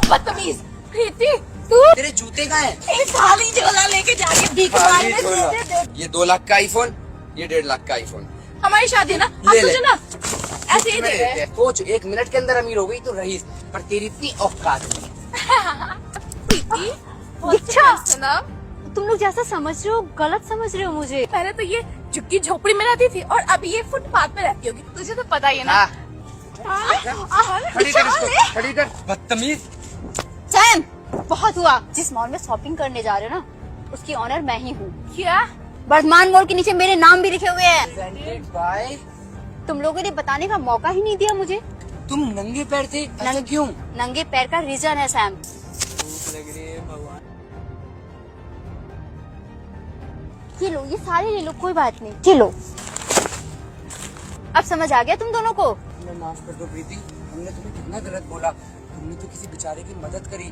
बदतमीज। प्रीति तू तेरे जूते कहाँ हैं? एक खाली झोला लेके जा रही है भीख खाली मांगने। झोला। दे, दे, दे। ये 2 लाख का आईफोन, ये 1.5 लाख का आईफोन। हमारी शादी ना अब ले ले। तुझे ना ऐसे ही दे रहे हैं। सोच 1 मिनट के अंदर अमीर हो गई तो रईस, पर तेरी इतनी औकात नहीं। प्रीति दीक्षा ना तुम लोग जैसा समझ रहे हो गलत समझ रहे हो मुझे। पहले तो ये झुग्गी झोपड़ी में रहती थी और अब ये फुटपाथ में रहती होगी। तुझे तो पता ही है ना। खड़ी कर इसको, खड़ी कर, बदतमीज। सैम बहुत हुआ। जिस मॉल में शॉपिंग करने जा रहे हो ना उसकी ऑनर मैं ही हूँ। क्या? वर्धमान मॉल के नीचे मेरे नाम भी लिखे हुए हैं। Presented by- तुम लोगों ने बताने का मौका ही नहीं दिया मुझे। तुम नंगे पैर थे, ऐसा क्यों? नंगे पैर का रीजन है सैम। भूख लग रही है भगवान। ये लो, ये सारे ले लो, कोई बात नहीं, ये लो। अब समझ आ गया तुम दोनों को? हमें माफ कर दो प्रीति, हमने तुम्हें कितना गलत बोला। तुमने तो किसी बेचारे की मदद करी।